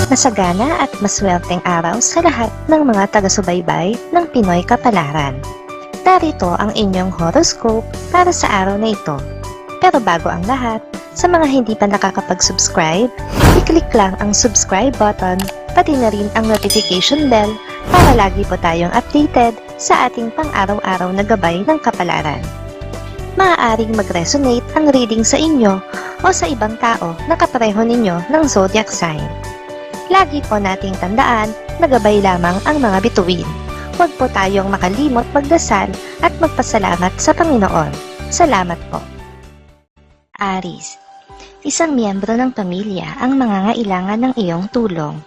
Masagana at maswerteng araw sa lahat ng mga taga-subaybay ng Pinoy Kapalaran. Narito ang inyong horoscope para sa araw na ito. Pero bago ang lahat, sa mga hindi pa nakakapag-subscribe, i-click lang ang subscribe button, pati na rin ang notification bell para lagi po tayong updated sa ating pang-araw-araw na gabay ng kapalaran. Maaaring mag-resonate ang reading sa inyo o sa ibang tao na kapareho ninyo ng zodiac sign. Lagi po nating tandaan na gabay lamang ang mga bituin. Huwag po tayong makalimot magdasal at magpasalamat sa Panginoon. Salamat po. Aries, isang miyembro ng pamilya ang mangangailangan ng iyong tulong.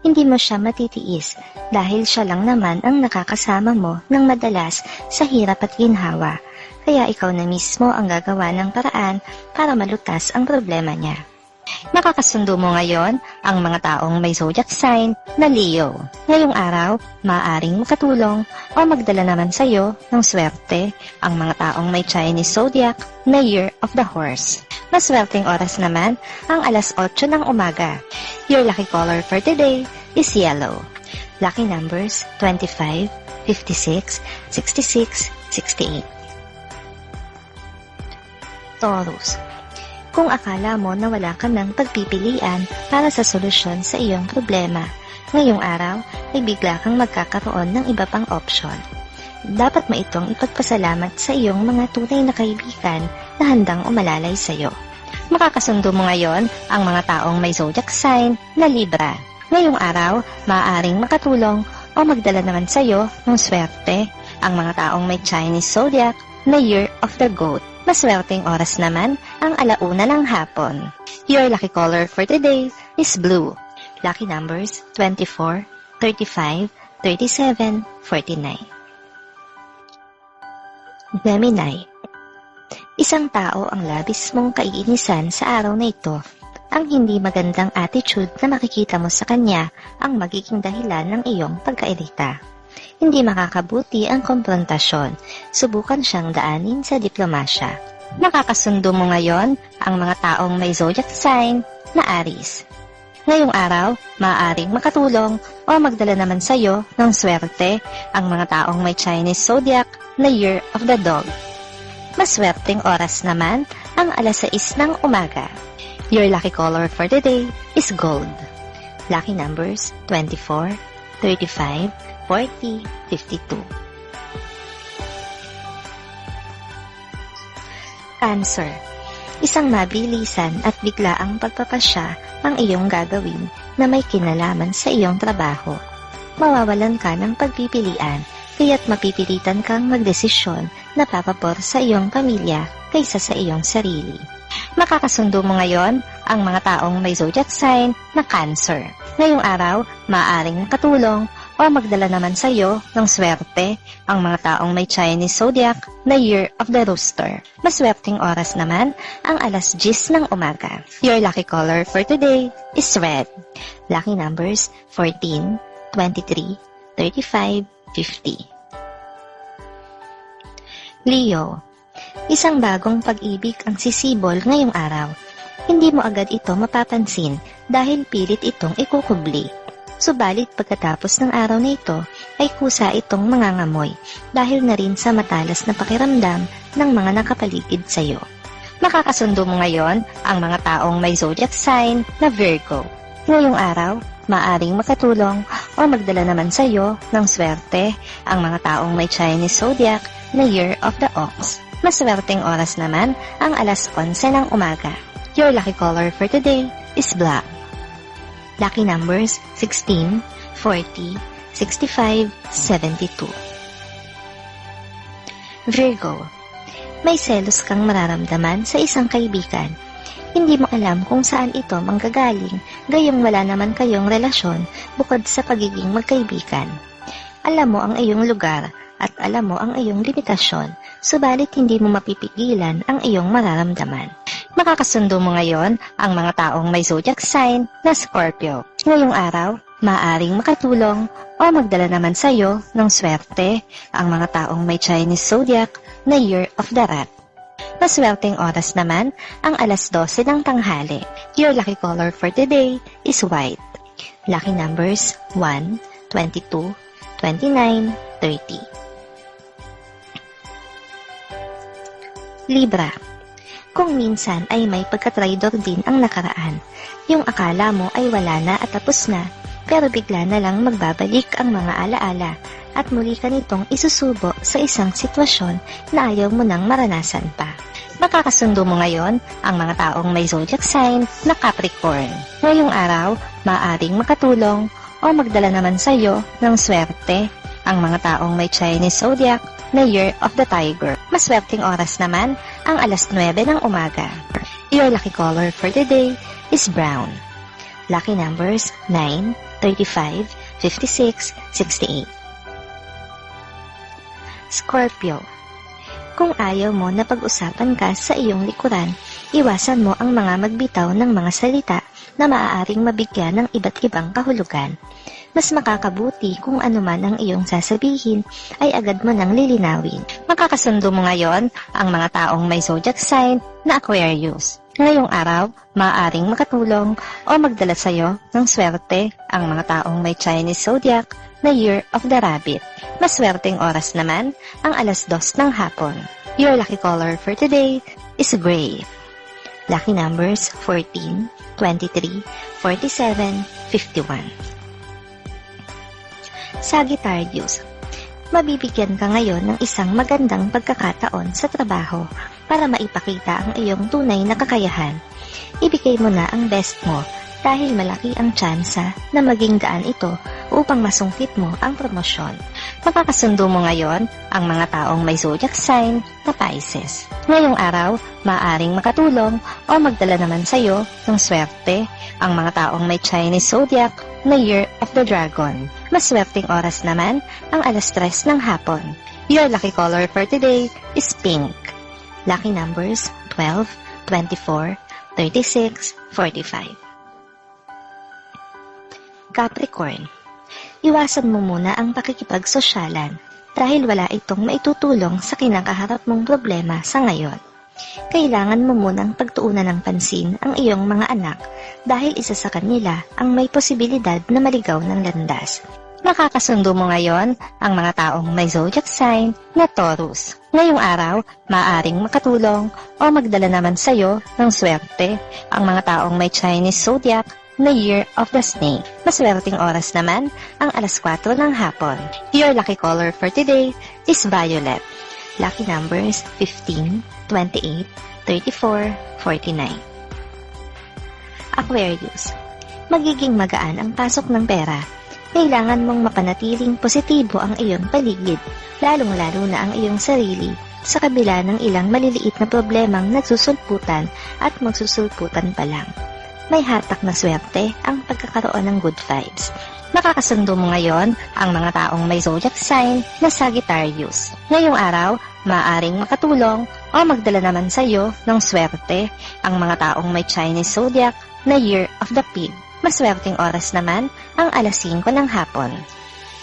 Hindi mo siya matitiis dahil siya lang naman ang nakakasama mo ng madalas sa hirap at ginhawa. Kaya ikaw na mismo ang gagawa ng paraan para malutas ang problema niya. Nakakasundo mo ngayon ang mga taong may zodiac sign na Leo. Ngayong araw, maaaring makatulong o magdala naman sa iyo ng swerte ang mga taong may Chinese zodiac na Year of the Horse. Maswerteng oras naman ang alas 8 ng umaga. Your lucky color for today is yellow. Lucky numbers 25, 56, 66, 68. Taurus, kung akala mo na wala ka ng pagpipilian para sa solusyon sa iyong problema, ngayong araw ay bigla kang magkakaroon ng iba pang option. Dapat mo itong ipagpasalamat sa iyong mga tunay na kaibigan na handang umalalay sa iyo. Makakasundo mo ngayon ang mga taong may zodiac sign na Libra. Ngayong araw, maaaring makatulong o magdala naman sa iyo ng swerte ang mga taong may Chinese zodiac na Year of the Goat. Maswerteng oras naman ang alauna ng hapon. Your lucky color for today is blue. Lucky numbers 24, 35, 37, 49. Gemini, isang tao ang labis mong kaiinisan sa araw na ito. Ang hindi magandang attitude na makikita mo sa kanya ang magiging dahilan ng iyong pagkairita. Hindi makakabuti ang komprontasyon. Subukan siyang daanin sa diplomasya. Nakakasundo mo ngayon ang mga taong may zodiac sign na Aries. Ngayong araw, maaaring makatulong o magdala naman sa iyo ng swerte ang mga taong may Chinese zodiac na Year of the Dog. Maswerteng oras naman ang alas 6 ng umaga. Your lucky color for today is gold. Lucky numbers 24, 35, 40, 52. Cancer, isang mabilisan at biglaang pagpapasya ang iyong gagawin na may kinalaman sa iyong trabaho. Mawawalan ka ng pagpipilian, kaya't mapipilitan kang magdesisyon na papabor sa iyong pamilya kaysa sa iyong sarili. Makakasundo mo ngayon ang mga taong may zodiac sign na Cancer. Ngayong araw, maaaring makatulong o magdala naman sa iyo ng swerte ang mga taong may Chinese zodiac na Year of the Rooster. Maswerteng oras naman ang alas 10 ng umaga. Your lucky color for today is red. Lucky numbers 14, 23, 35, 50. Leo, isang bagong pag-ibig ang sisibol ngayong araw. Hindi mo agad ito mapapansin dahil pilit itong ikukubli. Subalit pagkatapos ng araw na ito ay kusa itong mangangamoy dahil na rin sa matalas na pakiramdam ng mga nakapaligid sa iyo. Makakasundo mo ngayon ang mga taong may zodiac sign na Virgo. Ngayong araw, maaring makatulong o magdala naman sa iyo ng swerte ang mga taong may Chinese zodiac na Year of the Ox. Maswerteng oras naman ang alas 11 ng umaga. Your lucky color for today is black. Lucky numbers 16, 40, 65, 72. Virgo, may selos kang mararamdaman sa isang kaibigan. Hindi mo alam kung saan ito manggagaling, gayong wala naman kayong relasyon bukod sa pagiging magkaibigan. Alam mo ang iyong lugar at alam mo ang iyong limitasyon, subalit hindi mo mapipigilan ang iyong mararamdaman. Makakasundo mo ngayon ang mga taong may zodiac sign na Scorpio. Ngayong araw, maaaring makatulong o magdala naman sa iyo ng swerte ang mga taong may Chinese zodiac na Year of the Rat. Maswerteng oras naman ang alas 12 ng tanghali. Your lucky color for today is white. Lucky numbers 1, 22, 29, 30. Libra. Kung minsan ay may pagkatraidor din ang nakaraan, yung akala mo ay wala na at tapos na, pero bigla na lang magbabalik ang mga alaala at muli ka nitong isusubo sa isang sitwasyon na ayaw mo nang maranasan pa. Makakasundo mo ngayon ang mga taong may zodiac sign na Capricorn. Ngayong araw, maaaring makatulong o magdala naman sa iyo ng swerte ang mga taong may Chinese zodiac na Year of the Tiger. Maswerteng oras naman ang alas 9 ng umaga. Your lucky color for today is brown. Lucky numbers 9, 35, 56, 68. Scorpio. Kung ayaw mo na pag-usapan ka sa iyong likuran, iwasan mo ang mga magbitaw ng mga salita na maaaring mabigyan ng iba't ibang kahulugan. Mas makakabuti kung anuman ang iyong sasabihin ay agad mo nang lilinawin. Makakasundo mo ngayon ang mga taong may zodiac sign na Aquarius. Ngayong araw, maaaring makatulong o magdala sa iyo ng swerte ang mga taong may Chinese zodiac na Year of the Rabbit. Maswerteng oras naman ang alas 2 ng hapon. Your lucky color for today is gray. Lucky numbers 14, 23, 47, 51. Sagittarius. Mabibigyan ka ngayon ng isang magandang pagkakataon sa trabaho para maipakita ang iyong tunay na kakayahan. Ibigay mo na ang best mo dahil malaki ang tsansa na maging daan ito upang masungkit mo ang promosyon. Makakasundo mo ngayon ang mga taong may zodiac sign na Pisces. Ngayong araw, maaaring makatulong o magdala naman sa iyo ng swerte ang mga taong may Chinese zodiac na Year of the Dragon. Maswerteng oras naman ang alas 3 ng hapon. Your lucky color for today is pink. Lucky numbers 12, 24, 36, 45. Capricorn. Iwasan mo muna ang pakikipagsosyalan dahil wala itong maitutulong sa kinakaharap mong problema sa ngayon. Kailangan mo munang pagtuunan ng pansin ang iyong mga anak dahil isa sa kanila ang may posibilidad na maligaw ng landas. Makakasundo mo ngayon ang mga taong may zodiac sign na Taurus. Ngayong araw, maaaring makatulong o magdala naman sa iyo ng swerte ang mga taong may Chinese zodiac na Year of the Snake. Maswerteng oras naman ang alas 4 ng hapon. Your lucky color for today is violet. Lucky numbers 15, 28, 34, 49. Aquarius. Magiging magaan ang pasok ng pera. Kailangan mong mapanatiling positibo ang iyong paligid, lalong-lalo na ang iyong sarili, sa kabila ng ilang maliliit na problemang nagsusulputan at magsusulputan pa lang. May hatak na swerte ang pagkakaroon ng good vibes. Makakasundo mo ngayon ang mga taong may zodiac sign na Sagittarius. Ngayong araw, maaaring makatulong o magdala naman sa iyo ng swerte ang mga taong may Chinese zodiac na Year of the Pig. Maswerteng oras naman ang alas 5 ng hapon.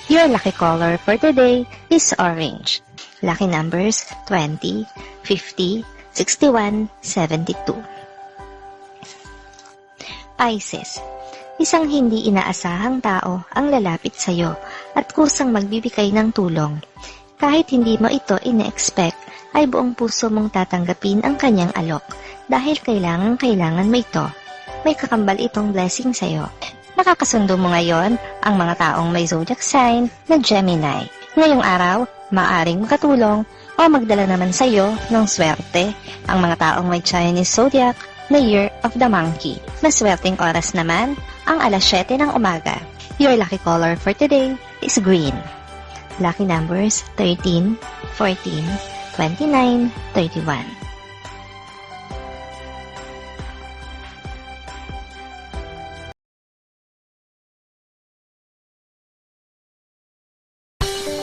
Your lucky color for today is orange. Lucky numbers 20, 50, 61, 72. Pisces. Isang hindi inaasahang tao ang lalapit sa iyo at kusang magbibigay ng tulong. Kahit hindi mo ito ine-expect, ay buong puso mong tatanggapin ang kanyang alok dahil kailangan mo ito. May kakambal itong blessing sa iyo. Nakakasundo mo ngayon ang mga taong may zodiac sign na Gemini. Ngayong araw, maaring makatulong o magdala naman sa iyo ng swerte ang mga taong may Chinese zodiac na Year of the Monkey. Maswerteng oras naman ang alas 7 ng umaga. Your lucky color for today is green. Lucky numbers 13, 14, 29, 31.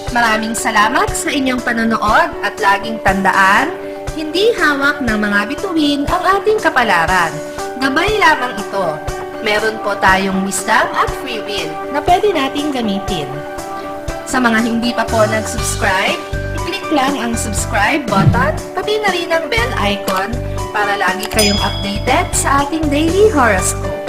Maraming salamat sa inyong panonood at laging tandaan, hindi hawak ng mga bituin ang ating kapalaran. Gabay lamang ito. Meron po tayong wisdom at free will na pwede nating gamitin. Sa mga hindi pa po nag-subscribe, i-click lang ang subscribe button, pati na rin ang bell icon para lagi kayong updated sa ating daily horoscope.